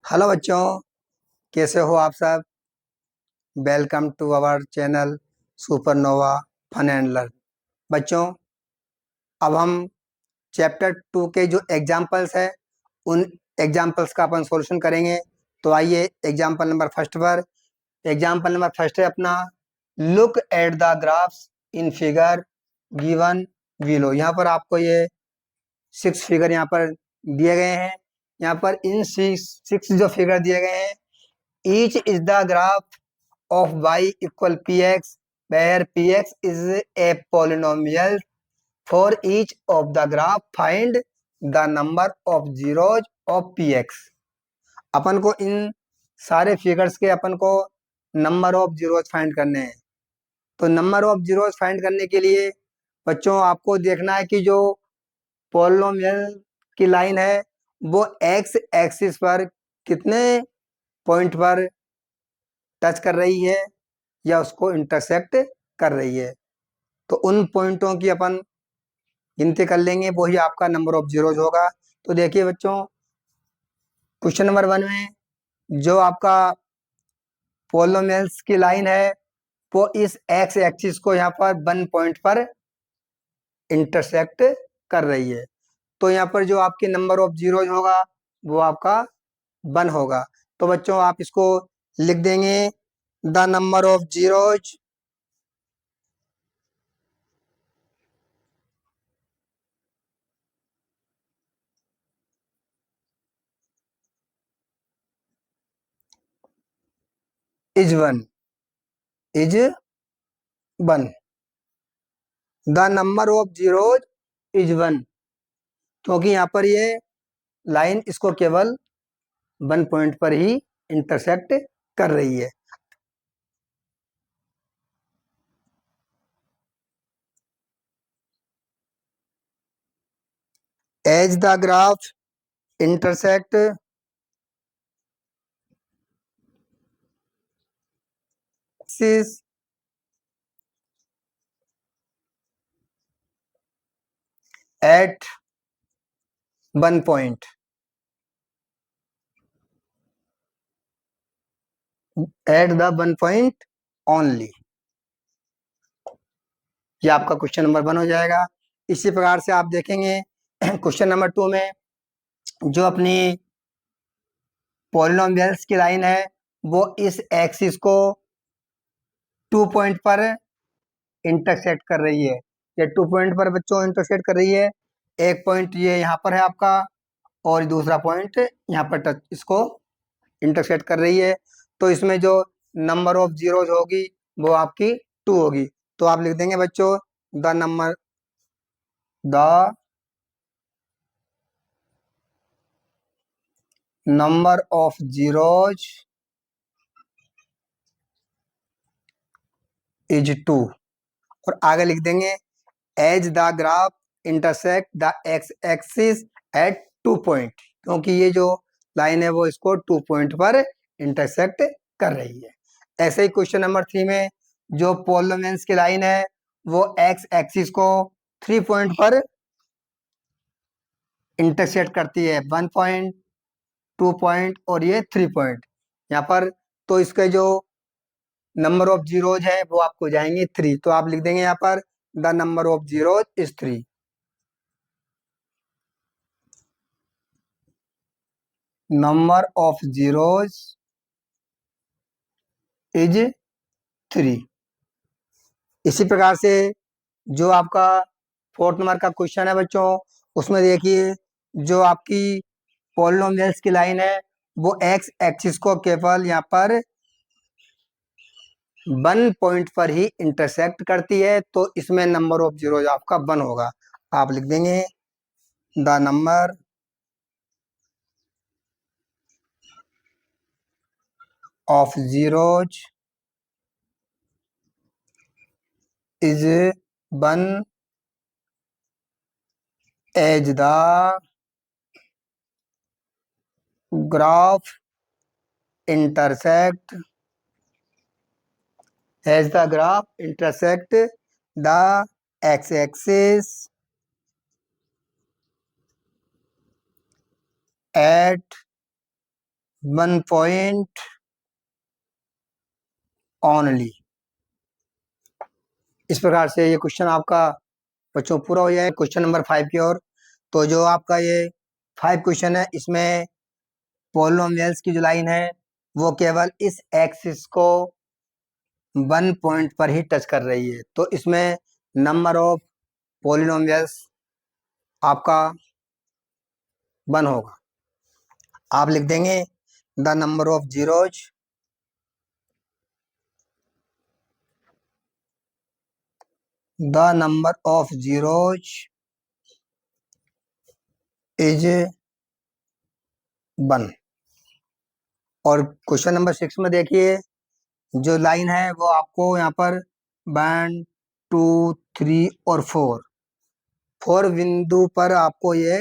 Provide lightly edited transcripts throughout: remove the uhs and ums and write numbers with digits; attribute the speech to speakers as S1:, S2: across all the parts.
S1: Hello बच्चों, कैसे हो आप सब। Welcome to our channel Supernova Fun and Learn. बच्चों, अब हम चैप्टर 2 के जो एग्जाम्पल्स है उन एग्जाम्पल्स का अपन सॉल्यूशन करेंगे। तो आइए एग्जाम्पल नंबर फर्स्ट पर। एग्जाम्पल नंबर फर्स्ट है अपना, look at the graphs in figure given below. यहाँ पर आपको ये 6 फिगर यहाँ पर दिए गए हैं। यहाँ पर इन सिक्स जो फिगर दिए गए हैं, each is the graph of y equal px where px is a polynomial. For each of the graph find the number of zeros of px. अपन को इन सारे फिगर्स के अपन को नंबर ऑफ जीरोस फाइंड करने हैं। तो नंबर ऑफ जीरोस फाइंड करने के लिए बच्चों आपको देखना है कि जो पोलिनोमियल की लाइन है वो एक्स एक्सिस पर कितने पॉइंट पर टच कर रही है या उसको इंटरसेक्ट कर रही है। तो उन पॉइंटों की अपन गिनती कर लेंगे, वही आपका नंबर ऑफ जीरोज होगा। तो देखिए बच्चों, क्वेश्चन नंबर 1 में जो आपका पोलिनोमियल्स की लाइन है वो इस एक्स एक्सिस को यहाँ पर 1 पॉइंट पर इंटरसेक्ट कर रही है। तो यहाँ पर जो आपके नंबर ऑफ जीरोज होगा वो आपका 1 होगा। तो बच्चों आप इसको लिख देंगे, the number of zeros is 1 is 1। The number of zeros is 1, क्योंकि यहाँ पर ये लाइन इसको केवल 1 पॉइंट पर ही इंटरसेक्ट कर रही है। As the graph intersect axis at 1 point, at the 1 point only, ये आपका क्वेश्चन नंबर 1 हो जाएगा। इसी प्रकार से आप देखेंगे क्वेश्चन नंबर 2 में जो अपनी पॉलिनोमियल्स की लाइन है वो इस एक्सिस को 2 पॉइंट पर इंटरसेक्ट कर रही है। ये 2 पॉइंट पर बच्चों इंटरसेक्ट कर रही है। एक पॉइंट ये यहाँ पर है आपका, और दूसरा पॉइंट यहाँ पर टच इसको इंटरसेक्ट कर रही है। तो इसमें जो नंबर ऑफ जीरोज होगी वो आपकी 2 होगी। तो आप लिख देंगे बच्चों, the number of zeros is 2, और आगे लिख देंगे as the graph intersect the x axis at 2 point, क्योंकि ये जो लाइन है वो इसको 2 पॉइंट पर इंटरसेक्ट कर रही है। ऐसे ही क्वेश्चन नंबर 3 में जो पोलिनोमियल्स की लाइन है वो एक्स एक्सिस को 3 पॉइंट पर इंटरसेक्ट करती है, 1 पॉइंट, 2 पॉइंट और ये 3 पॉइंट यहाँ पर। तो इसके जो नंबर ऑफ जीरोज है वो आपको जाएंगे 3। तो आप लिख देंगे यहाँ पर the number of zeros is 3। Number of zeros is 3। इसी प्रकार से जो आपका 4th नंबर का क्वेश्चन है बच्चों, उसमें देखिए जो आपकी पॉलिनोमियल्स की लाइन है वो एक्स एक्सिस को केवल यहाँ पर 1 पॉइंट पर ही इंटरसेक्ट करती है। तो इसमें नंबर ऑफ जीरोज आपका 1 होगा। आप लिख देंगे the number of zeros is 1 as the graph intersect as the graph intersect the x-axis at 1 point only. इस प्रकार से ये क्वेश्चन आपका बच्चों पूरा हो जाए क्वेश्चन नंबर 5 की ओर। तो जो आपका ये 5 क्वेश्चन है, इसमें पॉलिनोमियल्स की जो लाइन है वो केवल इस एक्सिस को 1 पॉइंट पर ही टच कर रही है। तो इसमें नंबर ऑफ पॉलिनोमियल्स आपका 1 होगा। आप लिख देंगे the number of zeros is 1। और क्वेश्चन नंबर 6 में देखिए, जो लाइन है वो आपको यहाँ पर 1 2 3 और 4 बिंदु पर आपको ये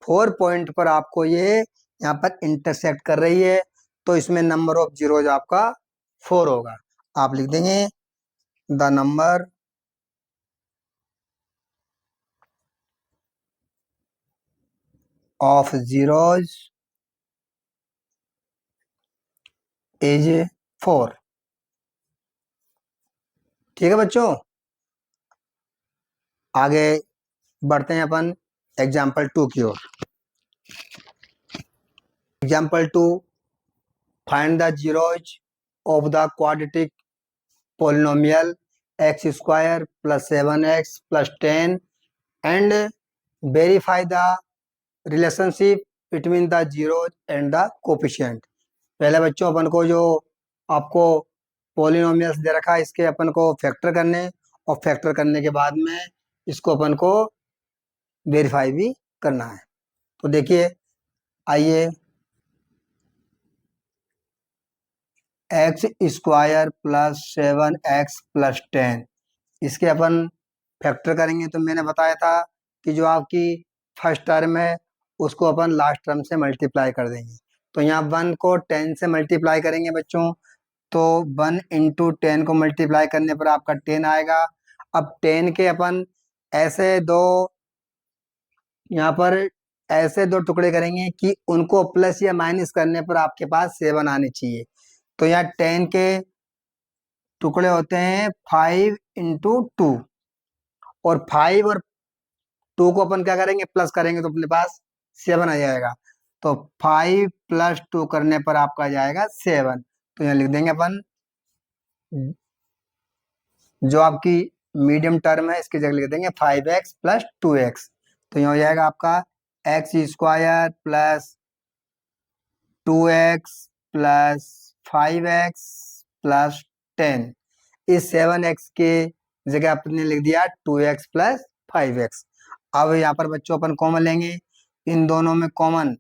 S1: 4 पॉइंट पर आपको ये यहाँ पर इंटरसेक्ट कर रही है। तो इसमें नंबर ऑफ जीरोज आपका 4 होगा। आप लिख देंगे the number of zeros is 4। ठीक है बच्चों, आगे बढ़ते हैं अपन एग्जाम्पल 2 की ओर। Example 2, find the zeros of the quadratic polynomial x square plus 7x plus 10 and verify the relationship between the zeros and the coefficient। पहले बच्चों अपन को जो आपको पॉलिनोमियल्स दे रखा है इसके अपन को फैक्टर करने, और फैक्टर करने के बाद में इसको अपन को वेरीफाई भी करना है। तो देखिए, आइए, x square plus 7x plus 10 इसके अपन फैक्टर करेंगे। तो मैंने बताया था कि जो आपकी फर्स्ट टर्म है उसको अपन लास्ट टर्म से मल्टीप्लाई कर देंगे। तो यहाँ 1 को 10 से मल्टीप्लाई करेंगे बच्चों, तो 1 इंटू 10 को मल्टीप्लाई करने पर आपका 10 आएगा। अब 10 के अपन ऐसे दो यहाँ पर ऐसे दो टुकड़े करेंगे कि उनको प्लस या माइनस करने पर आपके पास 7 आने चाहिए। तो यहाँ 10 के टुकड़े होते हैं 5 इंटू 2, और 5 और 2 को अपन क्या करेंगे, प्लस करेंगे तो अपने पास 7 आ जाएगा। तो 5 प्लस 2 करने पर आपका आ जाएगा 7। तो यहाँ लिख देंगे अपन जो आपकी मीडियम टर्म है इसकी जगह लिख देंगे 5x प्लस 2x। तो यहाँ हो जाएगा आपका x square plus 2x plus 5x plus 10। इस 7x के जगह आपने लिख दिया 2x प्लस 5x। अब यहाँ पर बच्चों अपन कॉमन लेंगे, इन दोनों में कॉमन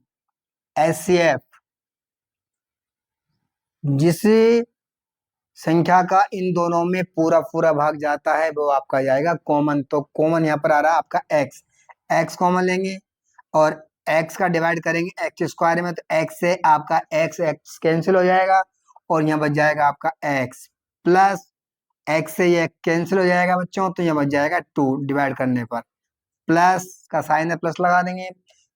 S1: HCF, जिस संख्या का इन दोनों में पूरा पूरा भाग जाता है वो आपका जाएगा कॉमन। तो कॉमन यहाँ पर आ रहा है आपका x कॉमन लेंगे और x का डिवाइड करेंगे एक्स स्क्वायर में, तो x से आपका x कैंसिल हो जाएगा और यहाँ बच जाएगा आपका x प्लस x से ये कैंसिल हो जाएगा बच्चों, तो यहाँ बच जाएगा 2 डिवाइड करने पर, प्लस का साइन है प्लस लगा देंगे।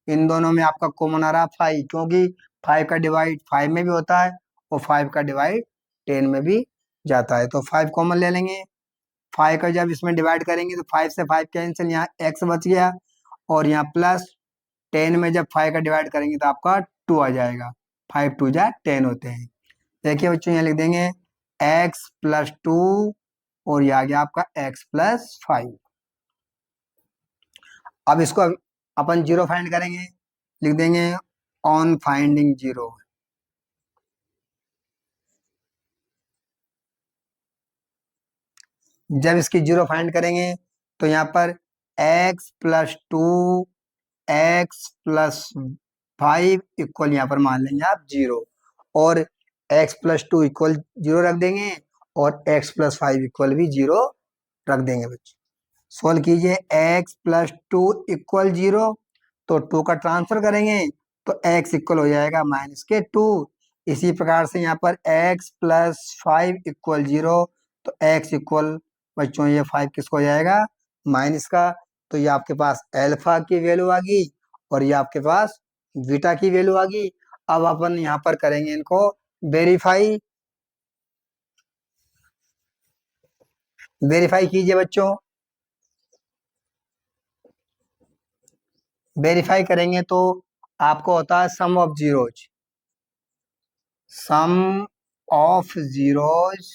S1: इन दोनों में आपका कॉमन आ रहा है 5, क्योंकि 5 का डिवाइड 5 में भी होता है और 5 का डिवाइड 10 में भी जाता है। तो 5 कॉमन ले लेंगे। 5 का जब इसमें डिवाइड करेंगे तो 5 से 5 कैंसिल, यहाँ x बच गया, और यहाँ प्लस 10 में जब 5 का डिवाइड करेंगे तो आपका 2 आ जाएगा। 5 2 जा 10 होते हैं। देखिए बच्चों, यहाँ लिख देंगे x प्लस 2 और ये आ गया आपका x प्लस 5। अब इसको अपन जीरो फाइंड करेंगे, लिख देंगे ऑन फाइंडिंग जीरो। जब इसकी जीरो फाइंड करेंगे तो यहाँ पर x plus 2 x plus 5 equal यहाँ पर मान लेंगे आप 0, और x प्लस 2 इक्वल 0 रख देंगे और x प्लस 5 इक्वल भी 0 रख देंगे बच्चों। सोल्व कीजिए, x प्लस 2 इक्वल 0, तो 2 का ट्रांसफर करेंगे तो x इक्वल हो जाएगा माइनस के 2। इसी प्रकार से यहाँ पर x प्लस 5 इक्वल 0, तो x इक्वल बच्चों ये 5 किसको हो जाएगा, माइनस का। तो ये आपके पास अल्फा की वैल्यू आ गई और ये आपके पास बीटा की वैल्यू आ गई। अब अपन यहाँ पर करेंगे इनको वेरीफाई। वेरीफाई कीजिए बच्चों। वेरीफाई करेंगे तो आपको होता है sum of zeros. Sum of zeros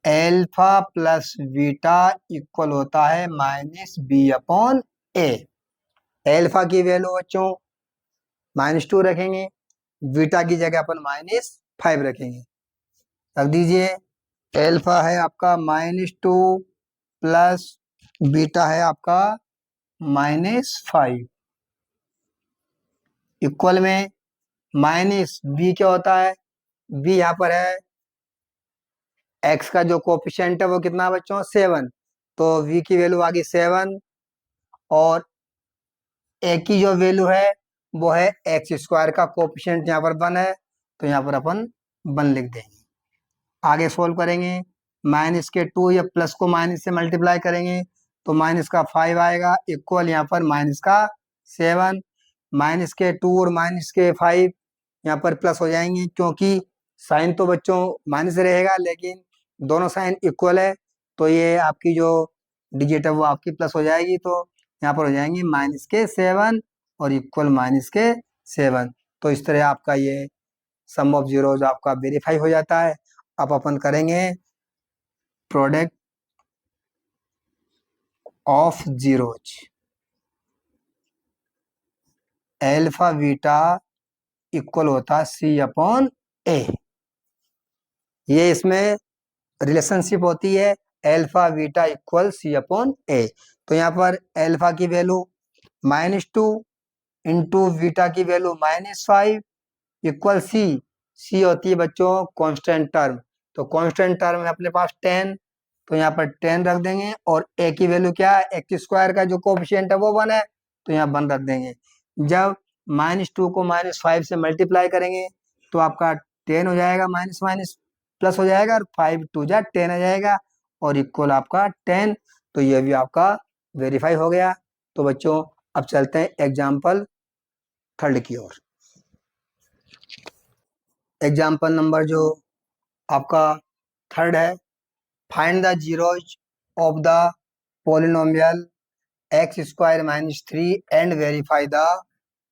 S1: alpha plus beta equal होता है minus B upon A. Alpha की वैल्यू बच्चों -2 रखेंगे, बीटा की जगह अपन -5 रखेंगे। रख दीजिए। एल्फा है आपका -2 प्लस बीटा है आपका -5 इक्वल में माइनस बी क्या होता है, बी यहाँ पर है एक्स का जो कोफिशिएंट है वो कितना बच्चों 7, तो v की वैल्यू आ गई 7 और ए की जो वैल्यू है वो है एक्स स्क्वायर का कोफिशिएंट यहाँ पर 1 है, तो यहाँ पर अपन 1 लिख देंगे। आगे सोल्व करेंगे, माइनस के 2 या प्लस को माइनस से मल्टीप्लाई करेंगे तो माइनस का 5 आएगा इक्वल यहाँ पर माइनस का 7। माइनस के 2 और माइनस के 5 यहाँ पर प्लस हो जाएंगे क्योंकि साइन तो बच्चों माइनस रहेगा लेकिन दोनों साइन इक्वल है, तो ये आपकी जो डिजिट है वो आपकी प्लस हो जाएगी। तो यहाँ पर हो जाएंगे माइनस के 7 और इक्वल माइनस के 7। तो इस तरह आपका ये सम ऑफ जीरोज आपका वेरीफाई हो जाता है। अब अपन करेंगे product of zeros. Alpha beta equal होता है सी अपॉन ए। ये इसमें रिलेशनशिप होती है alpha beta equal C upon A. तो यहाँ पर एल्फा की वैल्यू -2 इंटू बीटा की वैल्यू -5 इक्वल सी। सी होती है बच्चों कांस्टेंट टर्म, तो कांस्टेंट टर्म है अपने पास 10, तो यहाँ पर 10 रख देंगे और ए की वैल्यू क्या है एक्स स्क्वायर का जो कोफिशिएंट है वो 1 है, तो यहाँ 1 रख देंगे। जब -2 को -5 से मल्टीप्लाई करेंगे तो आपका 10 हो जाएगा, माइनस माइनस प्लस हो जाएगा और 5 2 जा 10 आ जाएगा और इक्वल आपका 10। तो ये भी आपका वेरीफाई हो गया। तो बच्चों अब चलते हैं एग्जाम्पल 3 की ओर। एग्जाम्पल नंबर जो आपका 3 है, find the zeros of the polynomial x square -3 and verify the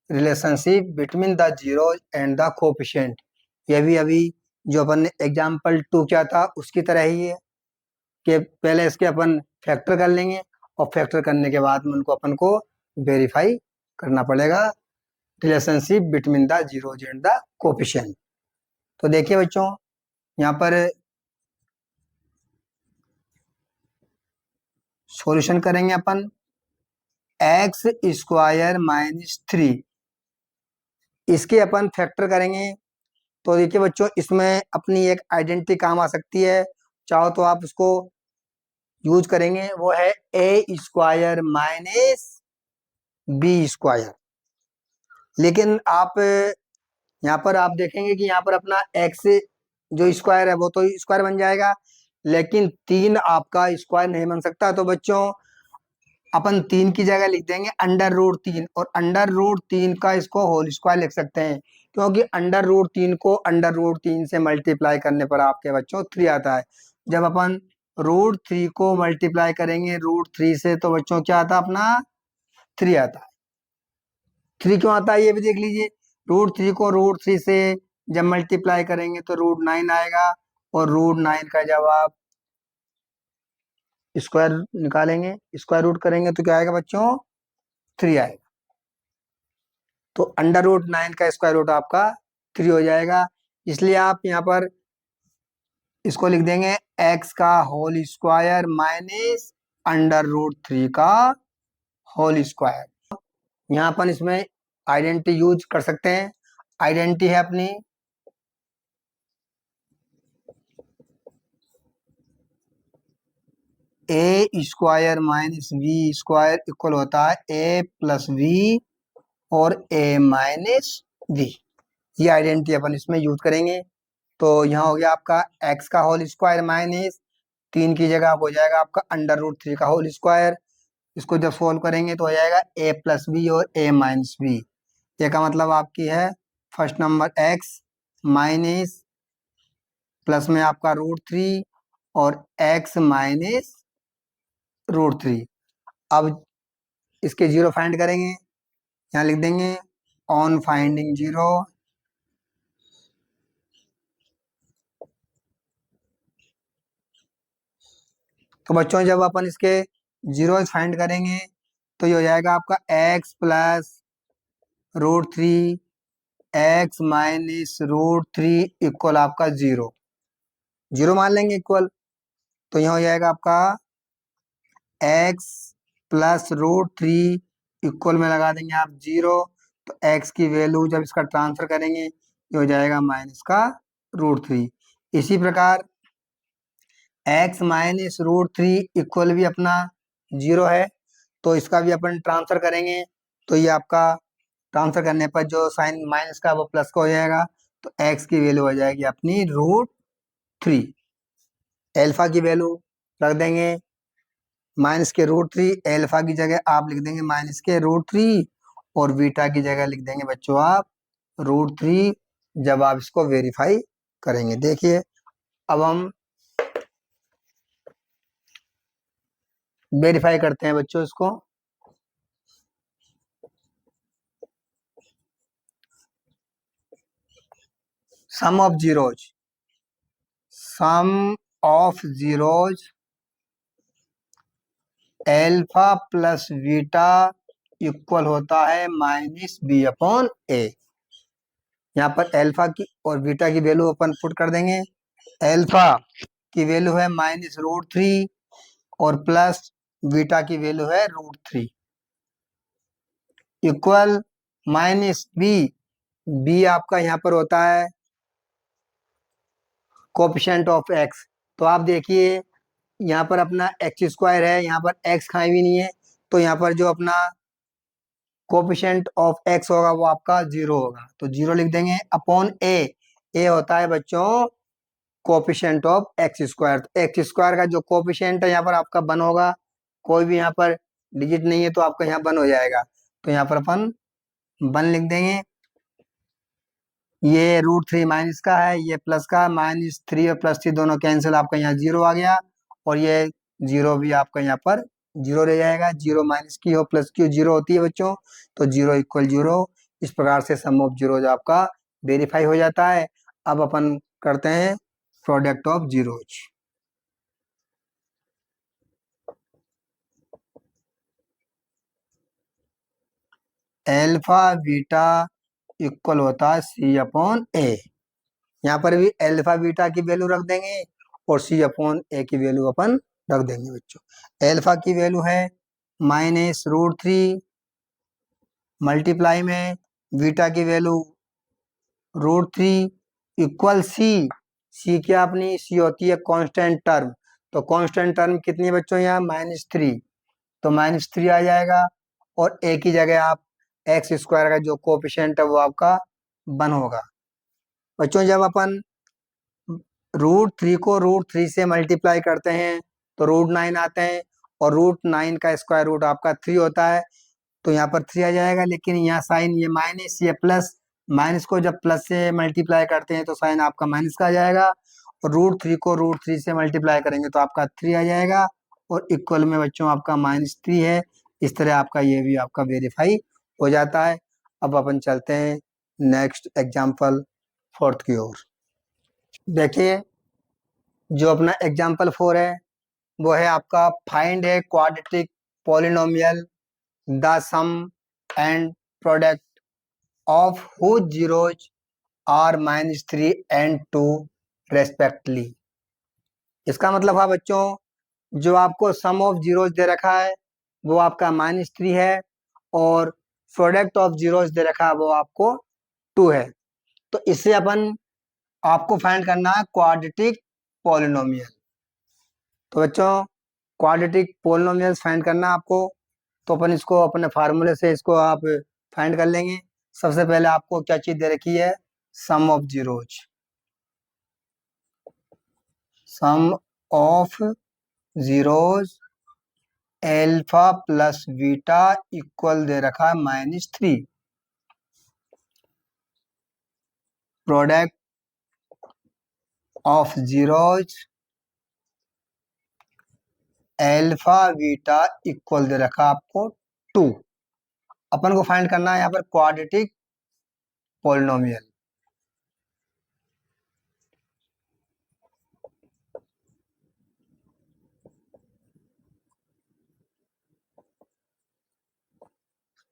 S1: relationship between the zeros and the coefficient. ये भी अभी जो अपन ने एग्जाम्पल 2 किया था उसकी तरह ही है कि पहले इसके अपन फैक्टर कर लेंगे और फैक्टर करने के बाद में उनको अपन को वेरीफाई करना पड़ेगा relationship between the zeros and the coefficient. तो देखिए बच्चों यहाँ पर सॉल्यूशन करेंगे अपन एक्स स्क्वायर -3, इसके अपन फैक्टर करेंगे। तो देखिए बच्चों इसमें अपनी एक आइडेंटिटी काम आ सकती है, चाहो तो आप उसको यूज करेंगे, वो है ए स्क्वायर माइनस बी स्क्वायर। लेकिन आप यहाँ पर आप देखेंगे कि यहाँ पर अपना एक्स जो स्क्वायर है वो तो स्क्वायर बन जाएगा, लेकिन 3 आपका स्क्वायर नहीं बन सकता। तो बच्चों अपन 3 की जगह लिख देंगे √3 और √3 का इसको होल स्क्वायर लिख सकते हैं, क्योंकि √3 को √3 से मल्टीप्लाई करने पर आपके बच्चों 3 आता है। जब अपन √3 को मल्टीप्लाई करेंगे √3 से तो बच्चों क्या आता है अपना 3 आता है। 3 क्यों आता है ये भी देख लीजिए, √3 को √3 से जब मल्टीप्लाई करेंगे तो √9 आएगा और √9 का जब आप स्क्वायर निकालेंगे स्क्वायर रूट करेंगे तो क्या आएगा बच्चों 3 आएगा। तो √9 का स्क्वायर रूट आपका 3 हो जाएगा। इसलिए आप यहाँ पर इसको लिख देंगे x का होल स्क्वायर माइनस √3 का होल स्क्वायर। यहाँ अपन इसमें आइडेंटिटी यूज कर सकते हैं। आइडेंटिटी है अपनी A square minus B square equal होता है ए प्लस बी और ए माइनस बी। ये आइडेंटिटी अपन इसमें यूज करेंगे। तो यहाँ हो गया आपका x का होल स्क्वायर माइनस 3 की जगह हो जाएगा आपका √3 का होल स्क्वायर। इसको जब सोल्व करेंगे तो हो जाएगा a प्लस बी और a माइनस बी। ये का मतलब आपकी है first number x minus plus में आपका √3 और x माइनस √3। अब इसके जीरो फाइंड करेंगे, यहाँ लिख देंगे ऑन फाइंडिंग जीरो। तो बच्चों जब अपन इसके जीरो फाइंड करेंगे तो ये हो जाएगा आपका x plus √3 x minus √3 equal आपका जीरो। जीरो मान लेंगे इक्वल, तो यहाँ हो जाएगा आपका x प्लस √3 इक्वल में लगा देंगे आप जीरो। तो x की वैल्यू जब इसका ट्रांसफर करेंगे ये हो जाएगा माइनस का √3। इसी प्रकार x माइनस √3 इक्वल भी अपना जीरो है, तो इसका भी अपन ट्रांसफर करेंगे। तो ये आपका ट्रांसफर करने पर जो साइन माइनस का वो प्लस का हो जाएगा, तो x की वैल्यू हो जाएगी अपनी √3। एल्फा की वैल्यू रख देंगे माइनस के √3, एल्फा की जगह आप लिख देंगे माइनस के √3 और बीटा की जगह लिख देंगे बच्चों आप √3 जब आप इसको वेरीफाई करेंगे। देखिए अब हम वेरीफाई करते हैं बच्चों इसको। Sum of zeros, sum of zeros alpha plus beta equal होता है माइनस बी अपॉन ए। यहाँ पर एल्फा की और बीटा की वैल्यू अपन पुट कर देंगे। एल्फा की वैल्यू है माइनस √3 और प्लस बीटा की वैल्यू है √3 इक्वल माइनस बी। बी आपका यहाँ पर होता है कोफिशिएंट ऑफ एक्स। तो आप देखिए यहाँ पर अपना x² है, यहाँ पर x कहीं भी नहीं है, तो यहाँ पर जो अपना कोफिशिएंट ऑफ x होगा वो आपका जीरो होगा, तो जीरो लिख देंगे अपॉन ए। ए होता है बच्चों कोफिशिएंट ऑफ x²। तो x² का जो कोफिशिएंट है यहाँ पर आपका 1 होगा, कोई भी यहाँ पर डिजिट नहीं है तो आपका यहाँ 1 हो जाएगा, तो यहाँ पर अपन 1 लिख देंगे। ये √3 माइनस का है, ये प्लस का, -3 और +3 दोनों कैंसिल, आपका यहाँ जीरो आ गया और ये जीरो भी आपका यहाँ पर जीरो रह जाएगा। जीरो माइनस की हो प्लस की हो जीरो होती है बच्चों, तो जीरो इक्वल जीरो। इस प्रकार से सम ऑफ जीरोज आपका वेरीफाई हो जाता है। अब अपन करते हैं product of zeros. Alpha beta equal होता है सी अपॉन ए। यहाँ पर भी एल्फा बीटा की वैल्यू रख देंगे और सी अपॉन ए की वैल्यू अपन रख देंगे बच्चों। एल्फा की वैल्यू है -√3 मल्टीप्लाई में बीटा की वैल्यू √3 इक्वल सी। सी क्या अपनी सी होती है कांस्टेंट टर्म, तो कांस्टेंट टर्म कितनी है बच्चों यहाँ -3, तो -3 आ जाएगा और ए की जगह आप x² का जो कोफिशिएंट है वो आपका 1 होगा। बच्चों जब अपन √3 को √3 से मल्टीप्लाई करते हैं तो √9 आते हैं और √9 का स्क्वायर रूट आपका 3 होता है, तो यहाँ पर 3 आ जाएगा। लेकिन यहाँ साइन ये माइनस ये प्लस, माइनस को जब प्लस से मल्टीप्लाई करते हैं तो साइन आपका माइनस का आ जाएगा और √3 को √3 से मल्टीप्लाई करेंगे तो आपका 3 आ जाएगा और इक्वल में बच्चों आपका -3 है। इस तरह आपका ये भी आपका वेरीफाई हो जाता है। अब अपन चलते हैं नेक्स्ट एग्जाम्पल 4 की ओर। देखिए जो अपना एग्जाम्पल 4 है वो है आपका find a quadratic polynomial the sum and product of whose zeros are -3 and 2 respectively. इसका मतलब है बच्चों जो आपको सम ऑफ जीरोज दे रखा है वो आपका -3 है और प्रोडक्ट ऑफ जीरोज दे रखा है वो आपको 2 है। तो इससे अपन आपको फाइंड करना है क्वाड्रेटिक पॉलिनोमियल। तो बच्चों क्वाड्रेटिक पॉलिनोमियल्स फाइंड करना है आपको, तो अपन इसको अपने फार्मूले से इसको आप फाइंड कर लेंगे। सबसे पहले आपको क्या चीज दे रखी है, sum of zeros. Sum of zeros alpha plus beta equal दे रखा है -3। Product of zeros alpha beta equal दे रखा आपको 2। अपन को फाइंड करना है यहाँ पर क्वाड्रेटिक पॉलिनोमियल।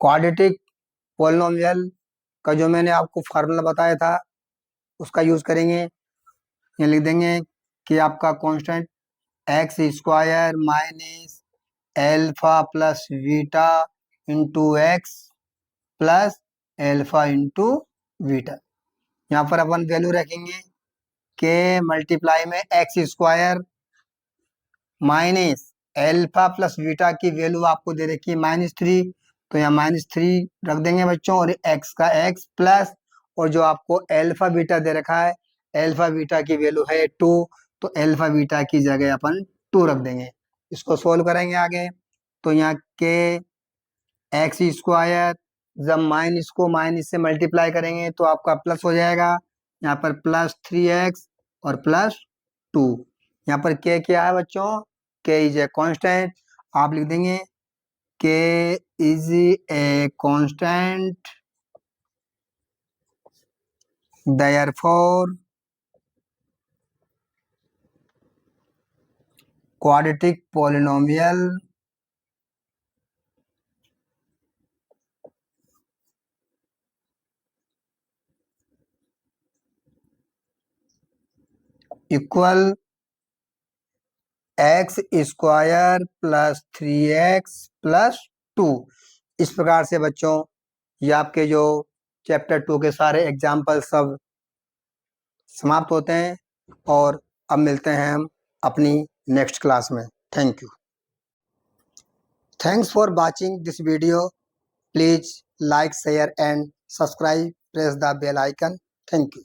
S1: क्वाड्रेटिक पॉलिनोमियल का जो मैंने आपको फार्मूला बताया था उसका यूज करेंगे। ये लिख देंगे कि आपका constant x square minus alpha plus beta into x plus alpha into beta. यहाँ पर अपन वैल्यू रखेंगे के मल्टीप्लाई में x square minus alpha plus beta की वैल्यू आपको दे रखी है -3, तो यहाँ -3 रख देंगे बच्चों, और एक्स का एक्स प्लस, और जो आपको एल्फा बीटा दे रखा है, एल्फा बीटा की वैल्यू है 2, तो एल्फा बीटा की जगह अपन 2 रख देंगे। इसको सोल्व करेंगे आगे, तो यहाँ के एक्स स्क्वायर जब माइनस को माइनस से मल्टीप्लाई करेंगे तो आपका प्लस हो जाएगा, यहाँ पर +3x और +2। यहाँ पर के क्या है बच्चों, के इज ए कांस्टेंट। आप लिख देंगे के is a constant, therefore quadratic polynomial equal x square +3x+2। इस प्रकार से बच्चों ये आपके जो चैप्टर 2 के सारे एग्जाम्पल सब समाप्त होते हैं, और अब मिलते हैं हम अपनी नेक्स्ट क्लास में। Thank you. Thanks for watching this video. Please like, share and subscribe, press the bell icon. Thank you.